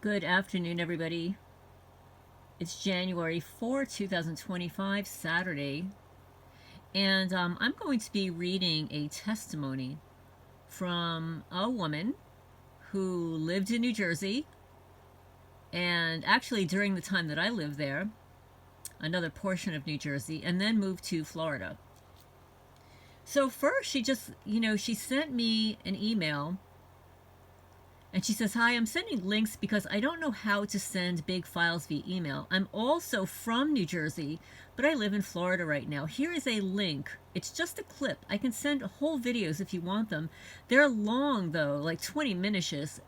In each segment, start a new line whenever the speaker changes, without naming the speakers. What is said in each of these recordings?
Good afternoon, everybody. It's January 4, 2025, Saturday, and I'm going to be reading a testimony from a woman who lived in New Jersey, and actually during the time that I lived there, another portion of New Jersey, and then moved to Florida. So first, she sent me an email. And she says, "Hi, I'm sending links because I don't know how to send big files via email. I'm also from New Jersey, but I live in Florida right now. Here is a link. It's just a clip. I can send whole videos if you want them. They're long, though, like 20 minutes-ish.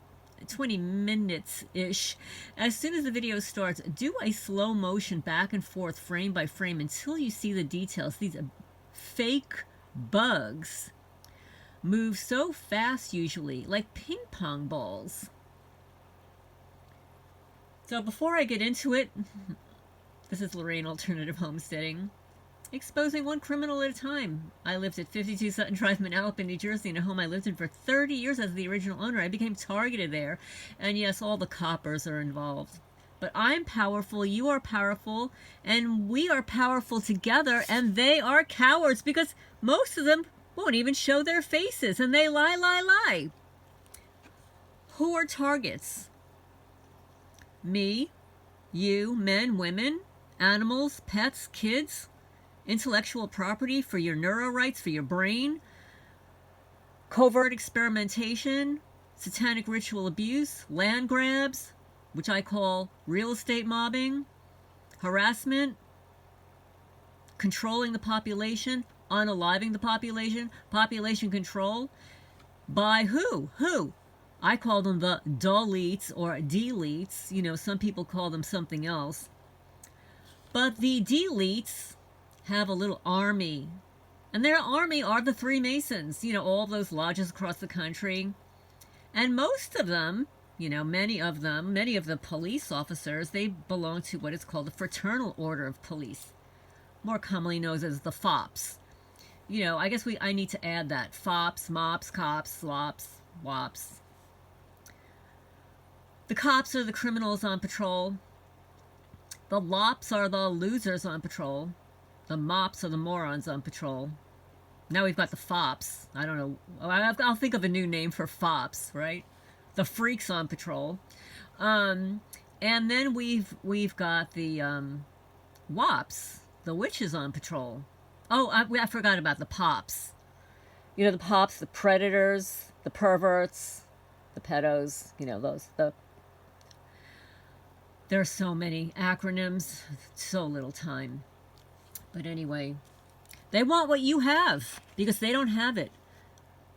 As soon as the video starts, do a slow motion back and forth, frame by frame, until you see the details. These fake bugs move so fast, usually, like ping pong balls." So before I get into it, this is Lorraine Alternative Homesteading, exposing one criminal at a time. I lived at 52 Sutton Drive, Manalapan, New Jersey, in a home I lived in for 30 years as the original owner. I became targeted there, and yes, all the coppers are involved. But I'm powerful, you are powerful, and we are powerful together, and they are cowards because most of them won't even show their faces, and they lie. Who are targets? Me, you, men, women, animals, pets, kids, intellectual property for your neuro rights, for your brain, covert experimentation, satanic ritual abuse, land grabs, which I call real estate mobbing, harassment, controlling the population, unaliving the population control. By who? I call them the deletes or deletes. Some people call them something else. But the deletes have a little army. And their army are the Three Masons, all those lodges across the country. And most of them, many of the police officers, they belong to what is called the Fraternal Order of Police, more commonly known as the FOPs. I guess I need to add that. FOPs, MOPs, COPs, SLOPs, WOPs. The cops are the criminals on patrol. The LOPs are the losers on patrol. The MOPs are the morons on patrol. Now we've got the FOPs. I don't know. I'll think of a new name for FOPs, right? The freaks on patrol. And then we've got the WOPs, the witches on patrol. Oh, I forgot about the POPs. The POPs, the predators, the perverts, the pedos, there are so many acronyms, so little time. But anyway, they want what you have because they don't have it.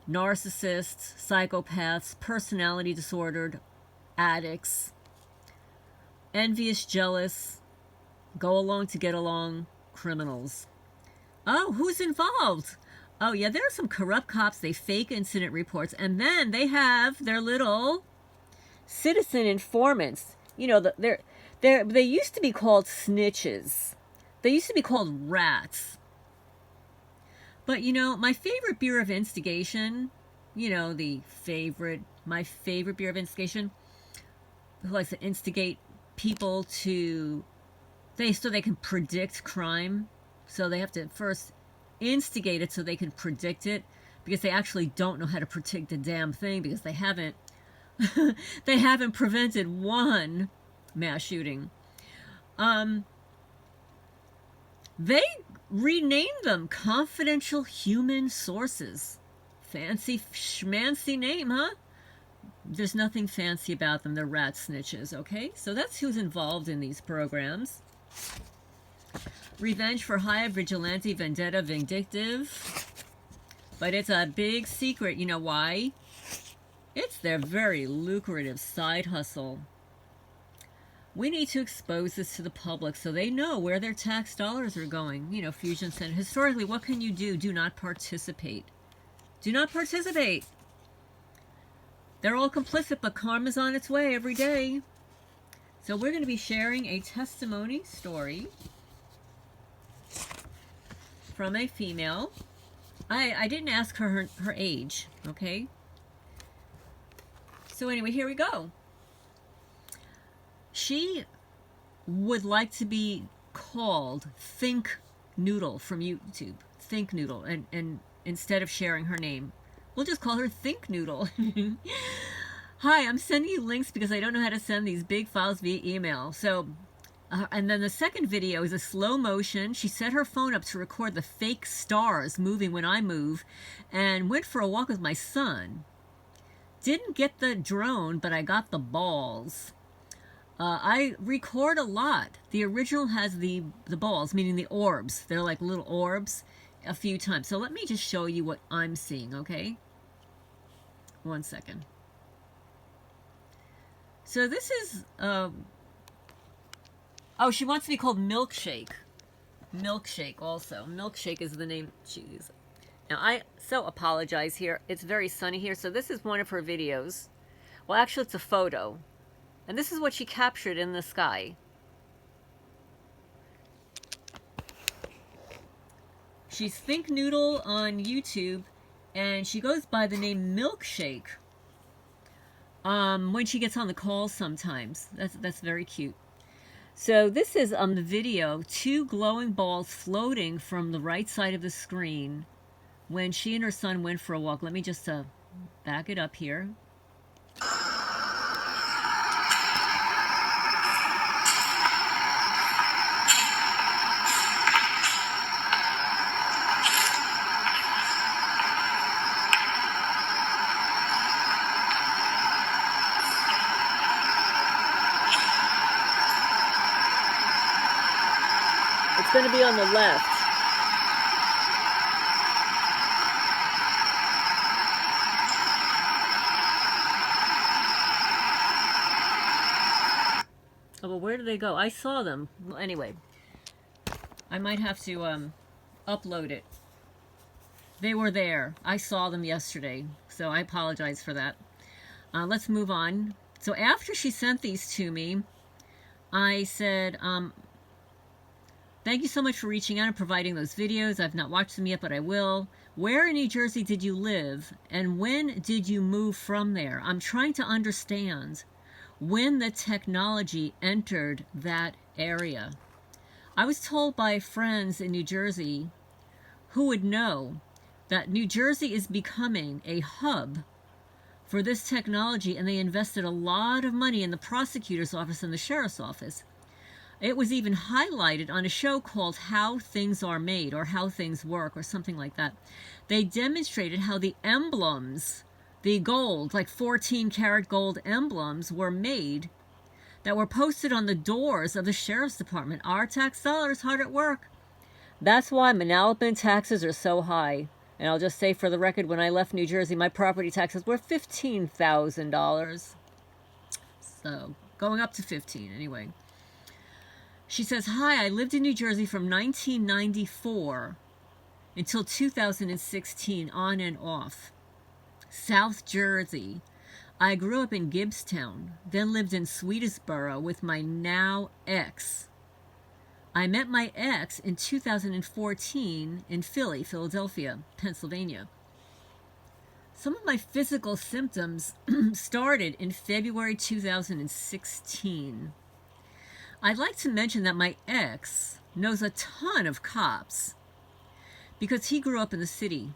Narcissists, psychopaths, personality disordered, addicts, envious, jealous, go along to get along, criminals. Oh, who's involved? Oh, yeah, there are some corrupt cops. They fake incident reports, and then they have their little citizen informants. They used to be called snitches. They used to be called rats. But, my favorite Bureau of Instigation, my favorite Bureau of Instigation, who likes to instigate people so they can predict crime. So they have to first instigate it so they can predict it, because they actually don't know how to predict a damn thing, because they haven't prevented one mass shooting. They renamed them confidential human sources. Fancy schmancy name, huh? There's nothing fancy about them. They're rat snitches, okay? So that's who's involved in these programs. Revenge for hire, vigilante, vendetta, vindictive. But it's a big secret. You know why? It's their very lucrative side hustle. We need to expose this to the public so they know where their tax dollars are going. Fusion Center. Historically, what can you do? Do not participate. Do not participate. They're all complicit, but karma's on its way every day. So we're going to be sharing a testimony story from a female. I didn't ask her age, okay? So anyway, here we go. she would like to be called Think Noodle from YouTube. Think Noodle. And instead of sharing her name, we'll just call her Think Noodle. Hi, I'm sending you links because I don't know how to send these big files via email. So, and then the second video is a slow motion. She set her phone up to record the fake stars moving when I move, and went for a walk with my son. Didn't get the drone, but I got the balls. I record a lot. The original has the balls, meaning the orbs. They're like little orbs, a few times. So let me just show you what I'm seeing, okay? 1 second. So this is, oh, she wants to be called Milkshake. Milkshake also. Milkshake is the name she uses. Now, I so apologize here. It's very sunny here. So this is one of her videos. Well, actually, it's a photo. And this is what she captured in the sky. She's Think Noodle on YouTube, and she goes by the name Milkshake. When she gets on the call sometimes. That's very cute. So this is the video, 2 glowing balls floating from the right side of the screen when she and her son went for a walk. Let me just back it up here. It's going to be on the left. Oh, well, where did they go? I saw them. Well, anyway, I might have to upload it. They were there. I saw them yesterday, so I apologize for that. Let's move on. So after she sent these to me, I said, thank you so much for reaching out and providing those videos. I've not watched them yet, but I will. Where in New Jersey did you live, and when did you move from there? I'm trying to understand when the technology entered that area. I was told by friends in New Jersey who would know that New Jersey is becoming a hub for this technology, and they invested a lot of money in the prosecutor's office and the sheriff's office. It was even highlighted on a show called How Things Are Made, or How Things Work, or something like that. They demonstrated how the emblems, the gold, like 14-karat gold emblems, were made that were posted on the doors of the sheriff's department. Our tax dollars hard at work. That's why Manalapan taxes are so high. And I'll just say for the record, when I left New Jersey, my property taxes were $15,000. So, going up to 15 anyway. She says, hi, I lived in New Jersey from 1994 until 2016, on and off. South Jersey. I grew up in Gibbstown, then lived in Swedesboro with my now ex. I met my ex in 2014 in Philadelphia, Pennsylvania. Some of my physical symptoms started in February 2016. I'd like to mention that my ex knows a ton of cops because he grew up in the city.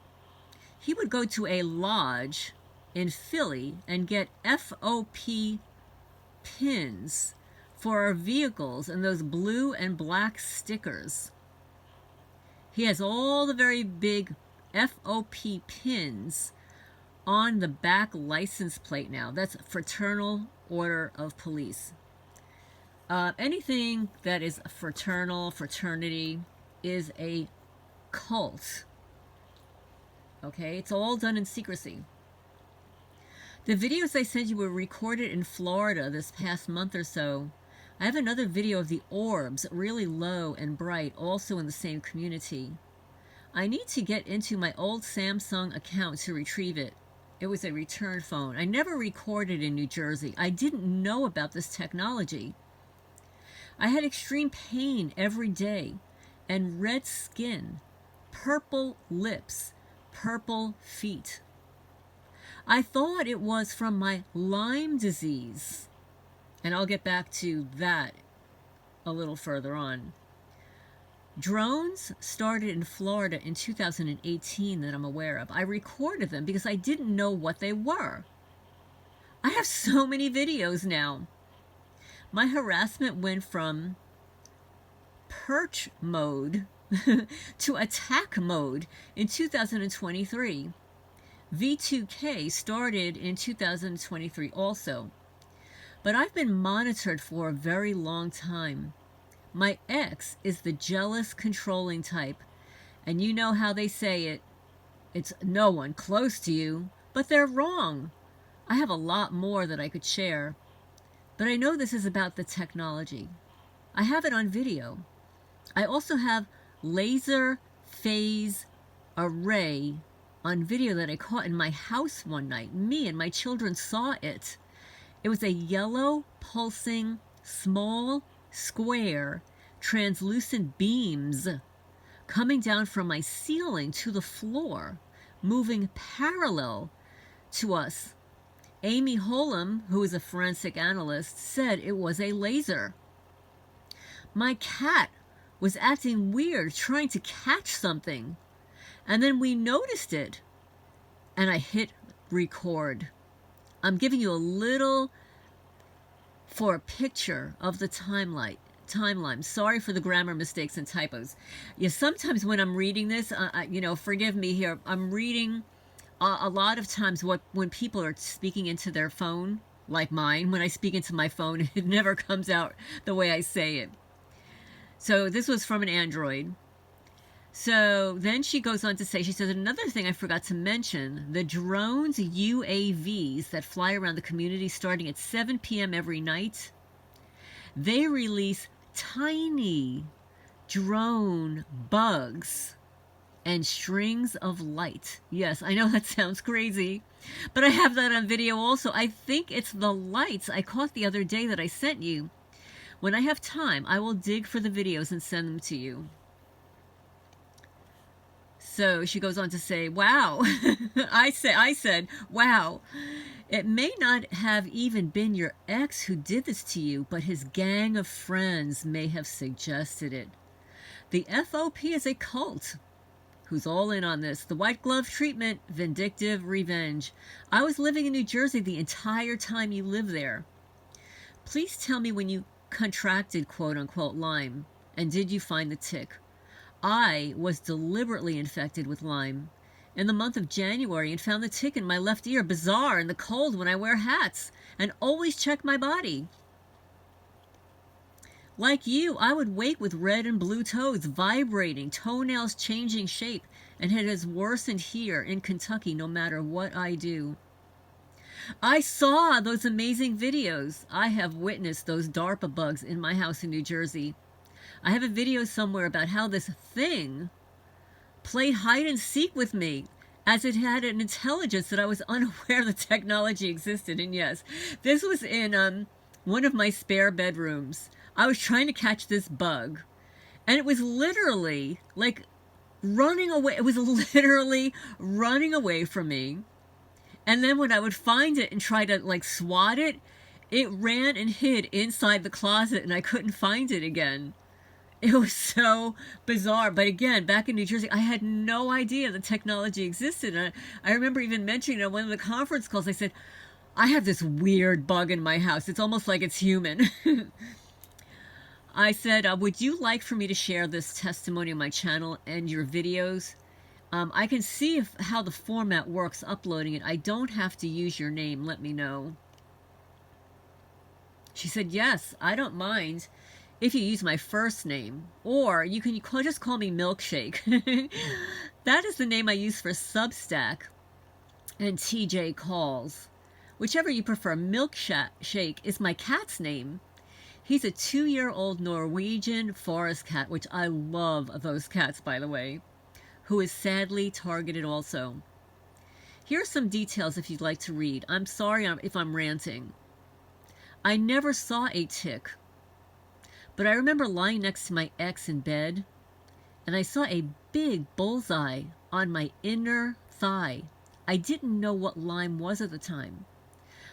He would go to a lodge in Philly and get FOP pins for our vehicles and those blue and black stickers. He has all the very big FOP pins on the back license plate now. That's Fraternal Order of Police. Anything that is fraternal, fraternity, is a cult. Okay, it's all done in secrecy. The videos I sent you were recorded in Florida this past month or so. I have another video of the Orbs, really low and bright, also in the same community. I need to get into my old Samsung account to retrieve it. It was a return phone. I never recorded in New Jersey. I didn't know about this technology. I had extreme pain every day and red skin, purple lips, purple feet. I thought it was from my Lyme disease. And I'll get back to that a little further on. Drones started in Florida in 2018 that I'm aware of. I recorded them because I didn't know what they were. I have so many videos now. My harassment went from perch mode to attack mode in 2023. V2K started in 2023 also. But I've been monitored for a very long time. My ex is the jealous, controlling type. And you know how they say it. It's no one close to you. But they're wrong. I have a lot more that I could share. But I know this is about the technology. I have it on video. I also have laser phase array on video that I caught in my house one night. Me and my children saw it. It was a yellow, pulsing, small, square, translucent beams coming down from my ceiling to the floor, moving parallel to us. Amy Holm, who is a forensic analyst, said it was a laser. My cat was acting weird, trying to catch something. And then we noticed it. And I hit record. I'm giving you a little for a picture of the timeline. Sorry for the grammar mistakes and typos. Yeah, sometimes when I'm reading this, forgive me here. I'm reading a lot of times when people are speaking into their phone, like mine. When I speak into my phone, it never comes out the way I say it. So this was from an Android. So then she goes on to say, she says, another thing I forgot to mention, the drones UAVs that fly around the community starting at 7 p.m. every night, they release tiny drone bugs and strings of light. Yes, I know that sounds crazy, but I have that on video also. I think it's the lights I caught the other day that I sent you. When I have time, I will dig for the videos and send them to you. So she goes on to say, wow. I said, wow. It may not have even been your ex who did this to you, but his gang of friends may have suggested it. The FOP is a cult. Who's all in on this? The white glove treatment, vindictive revenge. I was living in New Jersey the entire time you lived there. Please tell me when you contracted quote-unquote Lyme, and did you find the tick? I was deliberately infected with Lyme in the month of January and found the tick in my left ear. Bizarre in the cold when I wear hats and always check my body. Like you, I would wake with red and blue toes, vibrating, toenails changing shape, and it has worsened here in Kentucky no matter what I do. I saw those amazing videos. I have witnessed those DARPA bugs in my house in New Jersey. I have a video somewhere about how this thing played hide and seek with me as it had an intelligence that I was unaware the technology existed. And yes, this was in one of my spare bedrooms. I was trying to catch this bug, and it was literally like running away. It was literally running away from me. And then when I would find it and try to like swat it, it ran and hid inside the closet and I couldn't find it again. It was so bizarre. But again, back in New Jersey, I had no idea the technology existed. And I remember even mentioning on one of the conference calls, I said, I have this weird bug in my house. It's almost like it's human. I said, would you like for me to share this testimony on my channel and your videos? I can see how the format works uploading it. I don't have to use your name. Let me know. She said, yes, I don't mind if you use my first name, or you can just call me Milkshake. That is the name I use for Substack and TJ Calls. Whichever you prefer. Milkshake is my cat's name. He's a 2-year-old Norwegian forest cat, which I love those cats, by the way, who is sadly targeted also. Here are some details if you'd like to read. I'm sorry if I'm ranting. I never saw a tick, but I remember lying next to my ex in bed, and I saw a big bullseye on my inner thigh. I didn't know what Lyme was at the time,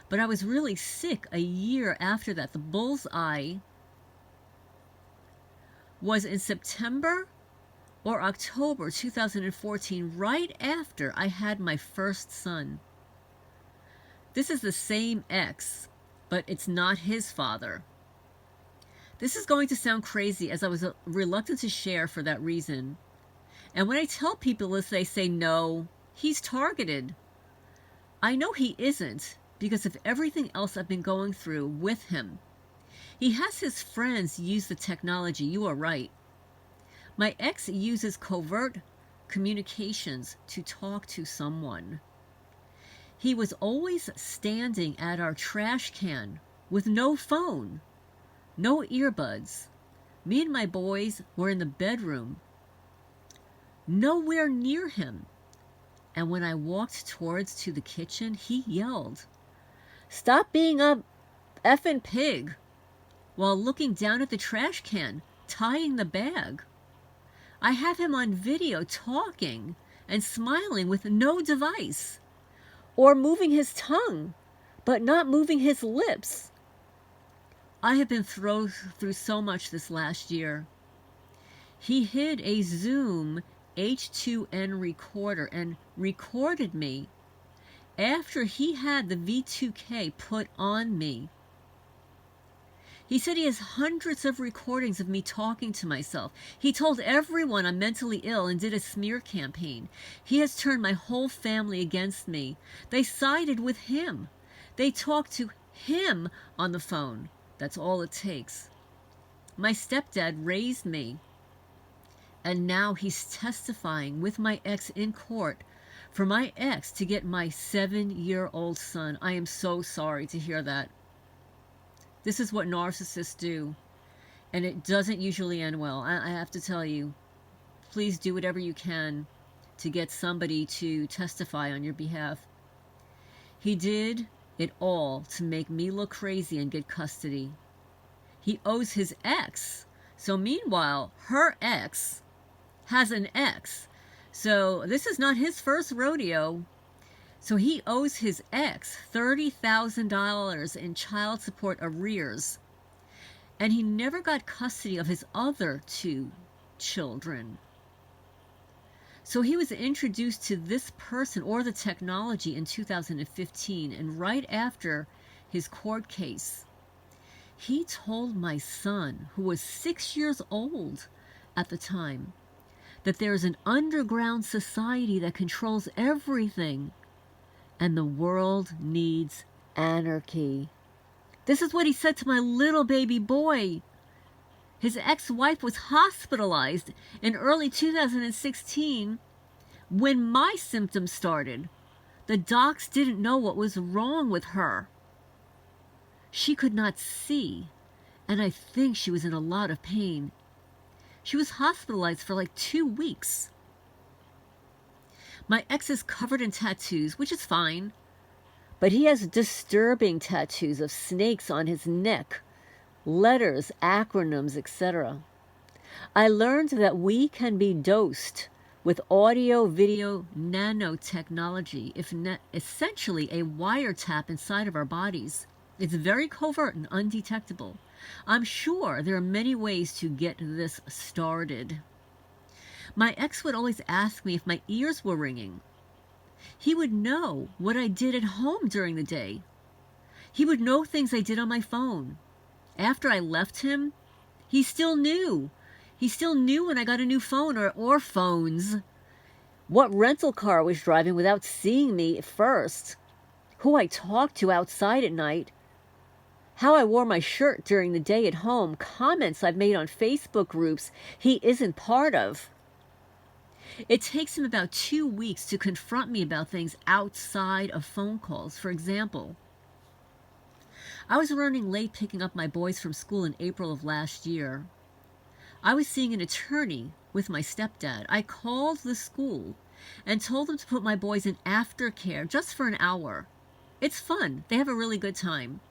But I was really sick a year after that. The bullseye was in September or October 2014, right after I had my first son. This is the same ex, but it's not his father. This is going to sound crazy, as I was reluctant to share for that reason. And when I tell people this, they say, no, he's targeted. I know he isn't, because of everything else I've been going through with him. He has his friends use the technology, you are right. My ex uses covert communications to talk to someone. He was always standing at our trash can with no phone, no earbuds. Me and my boys were in the bedroom, nowhere near him. And when I walked towards to the kitchen, he yelled, "Stop being a effing pig," while looking down at the trash can, tying the bag. I have him on video talking and smiling with no device, or moving his tongue, but not moving his lips. I have been through so much this last year. He hid a Zoom H2N recorder and recorded me after he had the V2K put on me. He said he has hundreds of recordings of me talking to myself. He told everyone I'm mentally ill and did a smear campaign. He has turned my whole family against me. They sided with him. They talked to him on the phone. That's all it takes. My stepdad raised me, and now he's testifying with my ex in court for my ex to get my 7-year-old son. I am so sorry to hear that. This is what narcissists do, and it doesn't usually end well. I have to tell you, please do whatever you can to get somebody to testify on your behalf. He did it all to make me look crazy and get custody. He owes his ex. So meanwhile, her ex has an ex. So this is not his first rodeo. So he owes his ex $30,000 in child support arrears. And he never got custody of his other 2 children. So he was introduced to this person or the technology in 2015. And right after his court case, he told my son, who was 6 years old at the time, that there is an underground society that controls everything. And the world needs anarchy. This is what he said to my little baby boy. His ex-wife was hospitalized in early 2016 when my symptoms started. The docs didn't know what was wrong with her. She could not see, and I think she was in a lot of pain. She was hospitalized for like 2 weeks. My ex is covered in tattoos, which is fine, but he has disturbing tattoos of snakes on his neck, letters, acronyms, etc. I learned that we can be dosed with audio-video nanotechnology, essentially a wiretap inside of our bodies. It's very covert and undetectable. I'm sure there are many ways to get this started. My ex would always ask me if my ears were ringing. He would know what I did at home during the day. He would know things I did on my phone. After I left him, he still knew. He still knew when I got a new phone or phones. What rental car I was driving without seeing me first. Who I talked to outside at night. How I wore my shirt during the day at home. Comments I've made on Facebook groups he isn't part of. It takes him about 2 weeks to confront me about things outside of phone calls. For example, I was running late picking up my boys from school in April of last year. I was seeing an attorney with my stepdad. I called the school and told them to put my boys in aftercare just for an hour. It's fun. They have a really good time.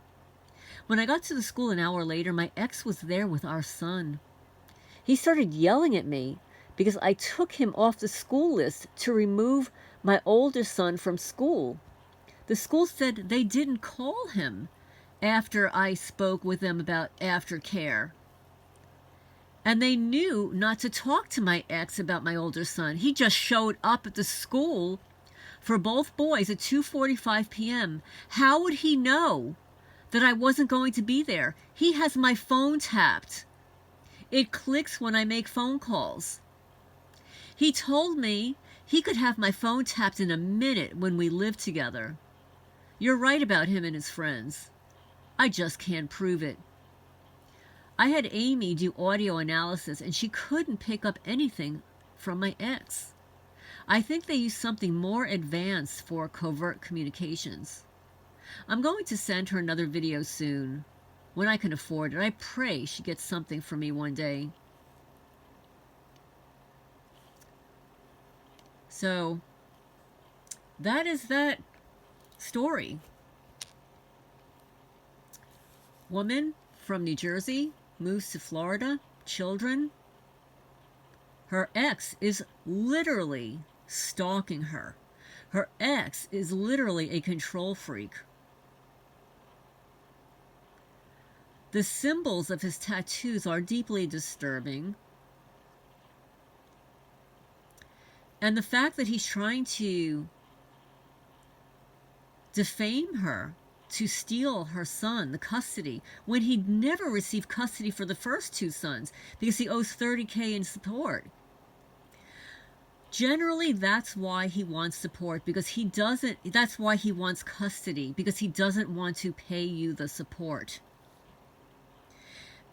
When I got to the school an hour later, my ex was there with our son. He started yelling at me because I took him off the school list to remove my older son from school The school said they didn't call him after I spoke with them about aftercare. And they knew not to talk to my ex about my older son. He just showed up at the school for both boys at 2:45 p.m. How would he know that I wasn't going to be there? He has my phone tapped. It clicks when I make phone calls. He told me he could have my phone tapped in a minute when we lived together. You're right about him and his friends. I just can't prove it. I had Amy do audio analysis, and she couldn't pick up anything from my ex. I think they use something more advanced for covert communications. I'm going to send her another video soon, when I can afford it. I pray she gets something from me one day. So, that is that story. Woman from New Jersey moves to Florida, children. Her ex is literally stalking her. Her ex is literally a control freak. The symbols of his tattoos are deeply disturbing. And the fact that he's trying to defame her, to steal her son, the custody, when he'd never received custody for the first two sons because he owes $30,000 in support. Generally, that's why he wants support, because that's why he wants custody, because he doesn't want to pay you the support.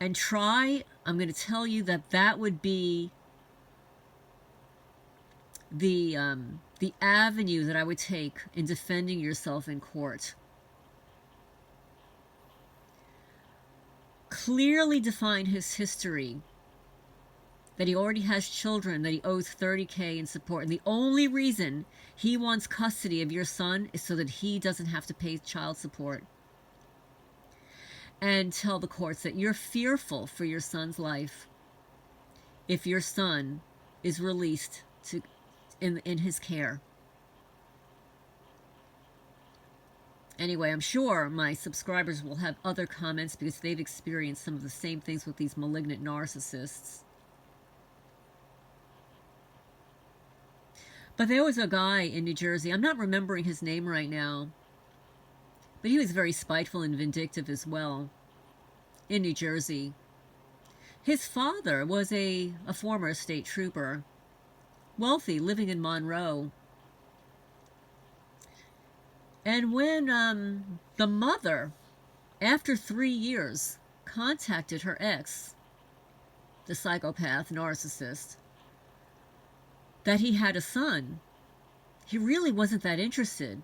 And I'm going to tell you that would be the avenue that I would take in defending yourself in court. Clearly define his history, that he already has children, that he owes $30,000 in support, and the only reason he wants custody of your son is so that he doesn't have to pay child support. And tell the courts that you're fearful for your son's life if your son is released in his care. Anyway, I'm sure my subscribers will have other comments because they've experienced some of the same things with these malignant narcissists. But there was a guy in New Jersey, I'm not remembering his name right now, but he was very spiteful and vindictive as well, in New Jersey. His father was a former state trooper, wealthy, living in Monroe. And when the mother, after 3 years, contacted her ex, the psychopath, narcissist, that he had a son, he really wasn't that interested.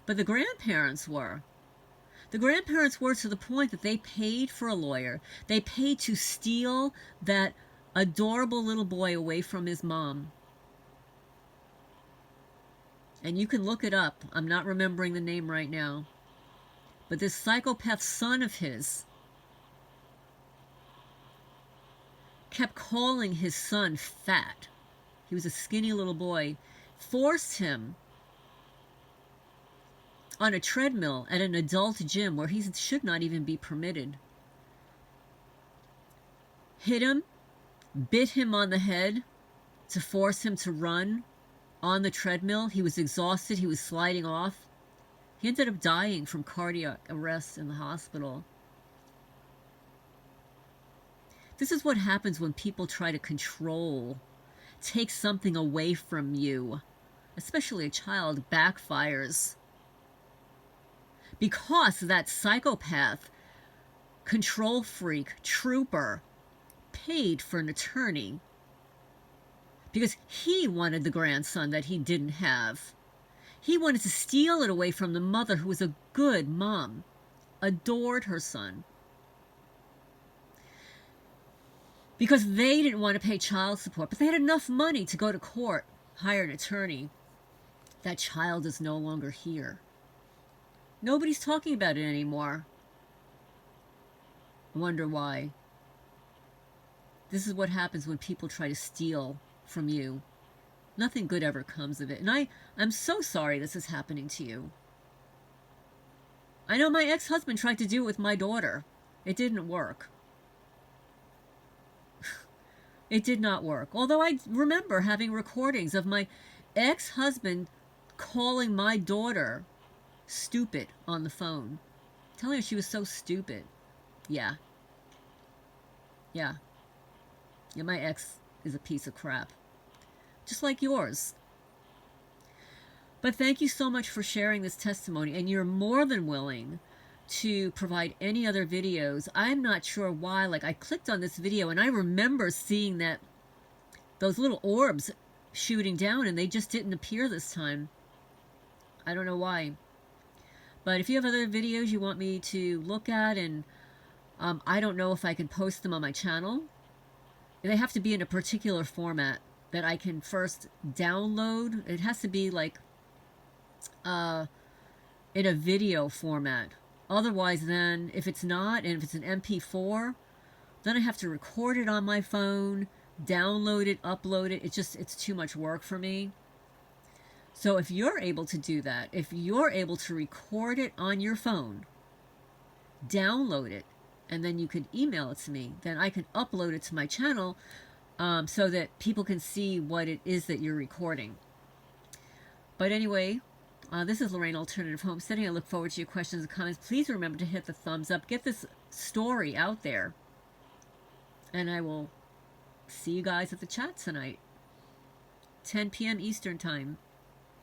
But the grandparents were. The grandparents were to the point that they paid for a lawyer. They paid to steal that adorable little boy away from his mom. And you can look it up. I'm not remembering the name right now. But this psychopath son of his kept calling his son fat. He was a skinny little boy. Forced him on a treadmill at an adult gym where he should not even be permitted. Hit him, bit him on the head to force him to run on the treadmill. He was exhausted. He was sliding off. He ended up dying from cardiac arrest in the hospital. This is what happens when people try to control, take something away from you, especially a child. Backfires. Because that psychopath, control freak, trooper, paid for an attorney because he wanted the grandson that he didn't have. He wanted to steal it away from the mother, who was a good mom, adored her son. Because they didn't want to pay child support, but they had enough money to go to court, hire an attorney. That child is no longer here. Nobody's talking about it anymore. I wonder why. This is what happens when people try to steal from you. Nothing good ever comes of it. And I'm so sorry this is happening to you. I know my ex-husband tried to do it with my daughter. It didn't work. It did not work. Although I remember having recordings of my ex-husband calling my daughter stupid on the phone. Telling her she was so stupid. Yeah. Yeah. Yeah, my ex is a piece of crap. Just like yours. But thank you so much for sharing this testimony. And you're more than willing to provide any other videos. I'm not sure why. Like, I clicked on this video and I remember seeing that those little orbs shooting down and they just didn't appear this time. I don't know why. But if you have other videos you want me to look at, and I don't know if I can post them on my channel. They have to be in a particular format that I can first download. It has to be like in a video format. Otherwise, then, if it's not, and if it's an MP4, then I have to record it on my phone, download it, upload it. It's too much work for me. So if you're able to do that, if you're able to record it on your phone, download it, and then you could email it to me, then I can upload it to my channel so that people can see what it is that you're recording. But anyway, this is Lorraine Alternative Homesteading. I look forward to your questions and comments. Please remember to hit the thumbs up. Get this story out there. And I will see you guys at the chat tonight. 10 p.m. Eastern Time.